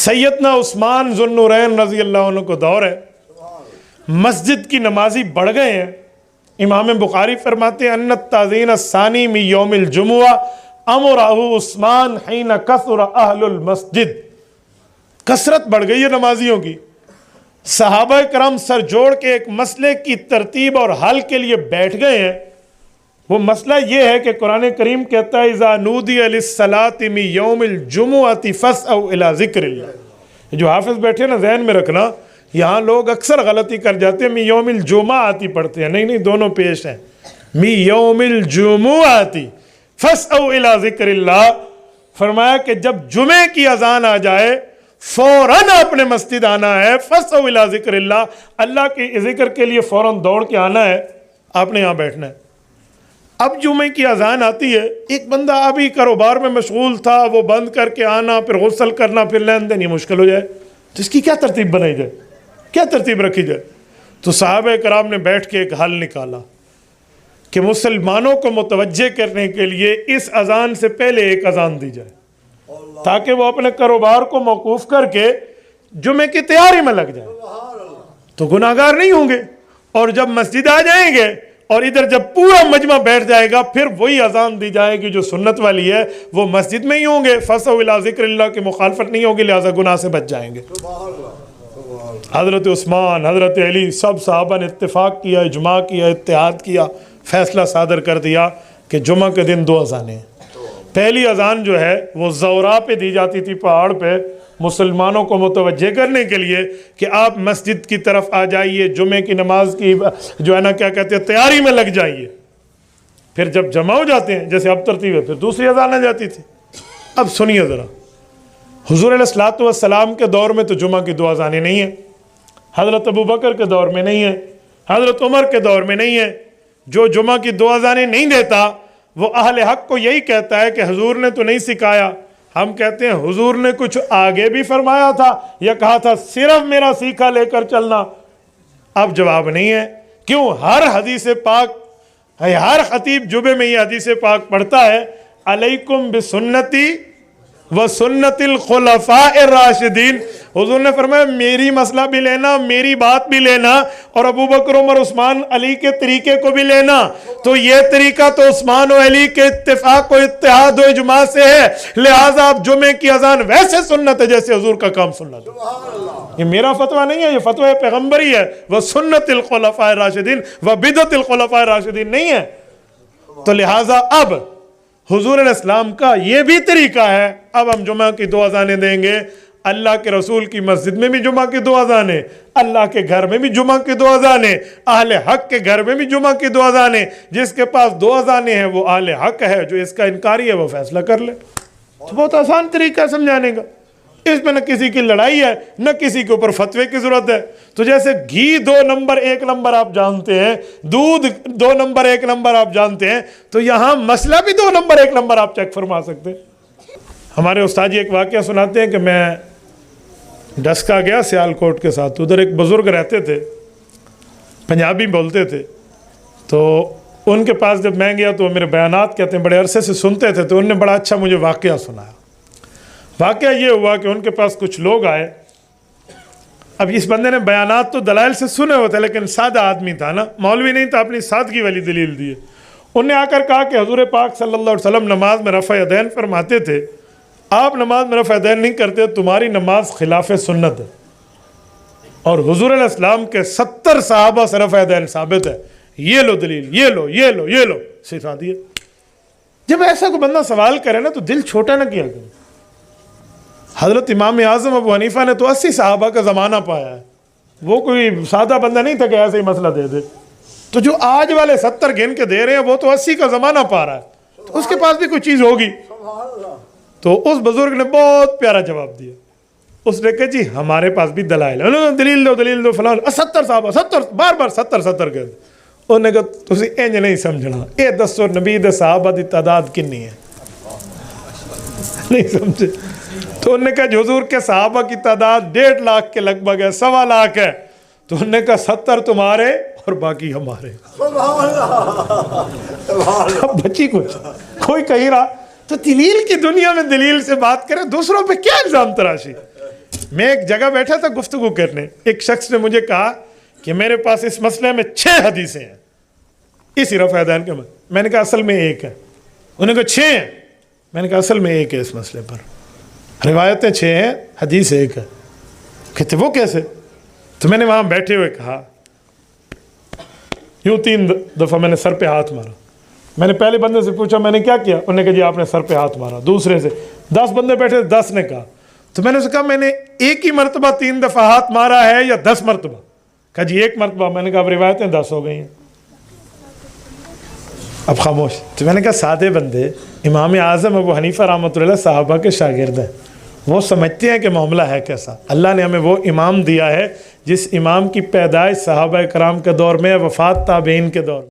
सैयदना उस्मान ज़ुन्नुरैन रज़ी अल्लाह अन्हु को दौर है, मस्जिद की नमाजी बढ़ गए हैं। इमाम बुखारी फरमाते हैं अन्नत ताज़ीन सानी मी यौमिल जुमुआ अमराहु उस्मान हिन कसर अहलुल मस्जिद। कसरत बढ़ गई है नमाजियों की। सहाबा करम सर जोड़ के एक मसले की तरतीब और हल के लिए बैठ गए हैं। वो मसला ये है कि कुरान करीम कहता है इज़ा नूदी लिस्सलाति मिन यौमिल जुमुअति फस्अउ इला ज़िक्रिल्लाह। जो हाफिज़ बैठे ना ज़हन में रखना, यहाँ लोग अक्सर गलती कर जाते हैं, मिन यौमिल जुमुअति पढ़ते हैं। नहीं, दोनों पेश हैं। मिन यौमिल जुमुअति फस्अउ इला ज़िक्रिल्लाह। फरमाया कि जब जुमे की अजान आ जाए फौरन अपने मस्जिद आना है। फस्अउ इला ज़िक्रिल्लाह, अल्लाह के जिक्र के लिए फौरन दौड़ के आना है, आपने यहाँ बैठना है। अब जुमे की अजान आती है, एक बंदा अभी कारोबार में मशगूल था, वो बंद करके आना, फिर गुस्ल करना, फिर लेन देन, ये मुश्किल हो जाए। तो इसकी क्या तरतीब बनाई जाए, क्या तरतीब रखी जाए? तो साहबे कराम ने बैठ के एक हल निकाला कि मुसलमानों को मुतवज्जे करने के लिए इस अजान से पहले एक अजान दी जाए, ताकि वो अपने कारोबार को मौकूफ़ करके जुमे की तैयारी में लग जाए, तो गुनाहगार नहीं होंगे। और जब मस्जिद आ जाएंगे और इधर जब पूरा मजमा बैठ जाएगा, फिर वही अजान दी जाएगी जो सुन्नत वाली है, वो मस्जिद में ही होंगे। फस्अउ इला ज़िक्रिल्लाह की मुखालफत नहीं होगी, लिहाजा गुनाह से बच जाएंगे। हज़रत उस्मान, हज़रत अली, सब साहबा ने इत्तेफाक किया, इजमा किया, इत्तेहाद किया, फैसला सादर कर दिया कि जुमा के दिन 2 अजानें। पहली अजान जो है वो ज़ौरा पे दी जाती थी, पहाड़ पे, मुसलमानों को मुतवज्जे करने के लिए कि आप मस्जिद की तरफ आ जाइए, जुमे की नमाज की जो है ना क्या कहते हैं तैयारी में लग जाइए। फिर जब जमा हो जाते हैं, जैसे अब तरतीब है, फिर दूसरी अजान आ जाती थी। अब सुनिए ज़रा, हुज़ूर अलैहिस्सलातु वस्सलाम के दौर में तो जुमा की 2 अजानें नहीं है, हज़रत अबू बकर के दौर में नहीं है, हज़रत उमर के दौर में नहीं है। जो जुमा की 2 अजानें नहीं देता वो अहले हक को यही कहता है कि हुजूर ने तो नहीं सिखाया। हम कहते हैं हुजूर ने कुछ आगे भी फरमाया था या कहा था सिर्फ मेरा सीखा लेकर चलना? अब जवाब नहीं है। क्यों? हर हदीस पाक, हर खतीब जुबे में ये हदीस पाक पढ़ता है, अलैकुम बिसुन्नती व सुन्नतिल खुलफाए राशिदीन। हुजूर ने फरमाया मेरी मसला भी लेना, मेरी बात भी लेना, और अबू बकर, उमर, उस्मान, अली के तरीके को भी लेना। तो ये तरीका तो उस्मान और अली के इत्तेफाक व इत्तेहाद व इजमा से है, लिहाजा आप जुमे की अजान वैसे सुन्नत है जैसे हुजूर का काम सुन्नत है। ये मेरा फतवा नहीं है, ये फतवा पैगंबरी है। वह सुन्नतिल खुलफाए राशिदीन व बिदअतिल खुलफाए राशिदीन नहीं है। तो लिहाजा अब हुजूर अलैहिस्सलाम का ये भी तरीका है। अब हम जुमा की 2 अजानें देंगे। अल्लाह के रसूल की मस्जिद में भी जुमा की 2 अजानें, अल्लाह के घर में भी जुमा की 2 अजानें, अहले हक के घर में भी जुमा की 2 अजानें। जिसके पास 2 अजानें हैं वो अहले हक है, जो इसका इनकारी है वो फैसला कर ले। तो बहुत आसान तरीका है समझाने का। इसमें न किसी की लड़ाई है, न किसी के ऊपर फतवे की जरूरत है। तो जैसे घी 2 नंबर 1 नंबर आप जानते हैं, दूध 2 नंबर 1 नंबर आप जानते हैं, तो यहाँ मसला भी 2 नंबर 1 नंबर आप चेक फरमा सकते हैं। हमारे उस्ताद जी एक वाकया सुनाते हैं कि मैं डस्का गया सियालकोट के साथ। उधर एक बुज़ुर्ग रहते थे, पंजाबी बोलते थे। तो उनके पास जब मैं गया तो मेरे बयानात कहते हैं बड़े अरसे से सुनते थे, तो उन्होंने बड़ा अच्छा मुझे वाकया सुनाया। वाकया ये हुआ कि उनके पास कुछ लोग आए। अब इस बंदे ने बयानात तो दलाइल से सुने होते, लेकिन सादा आदमी था ना, मौलवी नहीं था, अपनी सादगी वाली दलील दी। उनने आकर कहा कि हुजूर पाक सल्लल्लाहु अलैहि वसल्लम नमाज में रफ़ा यदैन फरमाते थे, आप नमाज में रफ़ा यदैन नहीं करते, तुम्हारी नमाज खिलाफ सुन्नत है। और हुजूर अलैहिस्सलाम के 70 सहाबा से रफ़ा यदैन साबित है। ये लो दलील, ये लो, ये लो, ये लो, सिखा दिए। जब ऐसा कोई बंदा सवाल करे ना तो दिल छोटा ना किया करें। हज़रत इमाम आज़म अबू हनीफ़ा ने तो 80 सहाबा का ज़माना पाया है। वो कोई सादा बंदा नहीं था कि ऐसे ही मसला दे दे। तो जो आज वाले 70 गिन के दे रहे हैं वो तो 80 का ज़माना पा रहा है, तो उसके पास भी कोई चीज़ होगी। तो उस बुज़ुर्ग ने बहुत प्यारा जवाब दिया। उसने कहा जी हमारे पास भी दलाइल है, दलील दो फलान। 70 साहबा 70 बार 70 कहते। उन्हें कहा तुसी इंज नहीं समझना, ये दसो नबी दे सहाबा दी तादाद कितनी है? नहीं समझे? तो उन्होंने कहा हुजूर के सहाबा की तादाद 1.5 लाख के लगभग है, 1.25 लाख है। तो उन्होंने कहा 70 तुम्हारे और बाकी हमारे। अब बची कुछ कोई कही रहा। तो दलील की दुनिया में दलील से बात करें, दूसरों पे क्या इल्जाम तराशी। मैं एक जगह बैठा था गुफ्तगू करने, एक शख्स ने मुझे कहा कि मेरे पास इस मसले में 6 हदीसें हैं इसी रफ़ा यदैन के में। मैंने कहा असल में एक है। उन्होंने कहा 6 हैं। मैंने कहा असल में एक है, इस मसले पर रिवायतें 6 हैं, हदीस एक है। कहते वो कैसे? तो मैंने वहाँ बैठे हुए कहा, यूँ 3 दफ़ा मैंने सर पे हाथ मारा। मैंने पहले बंदे से पूछा मैंने क्या किया? उन्होंने कहा जी आपने सर पे हाथ मारा। दूसरे से 10 बंदे बैठे, 10 ने कहा। तो मैंने उससे कहा मैंने एक ही मरतबा 3 दफ़ा हाथ मारा है या 10 मरतबा? कहा जी एक मरतबा। मैंने कहा अब रिवायतें 10 हो गई हैं। अब खामोश। तो मैंने कहा सादे बंदे, इमाम आज़म अबू हनीफ़ा रहमतुल्लाह सहाबा के शागिर्द हैं, वो समझते हैं कि मामला है कैसा। अल्लाह ने हमें वो इमाम दिया है जिस इमाम की पैदाइश सहाबा कराम के दौर में, वफ़ात ताबईन के दौर में।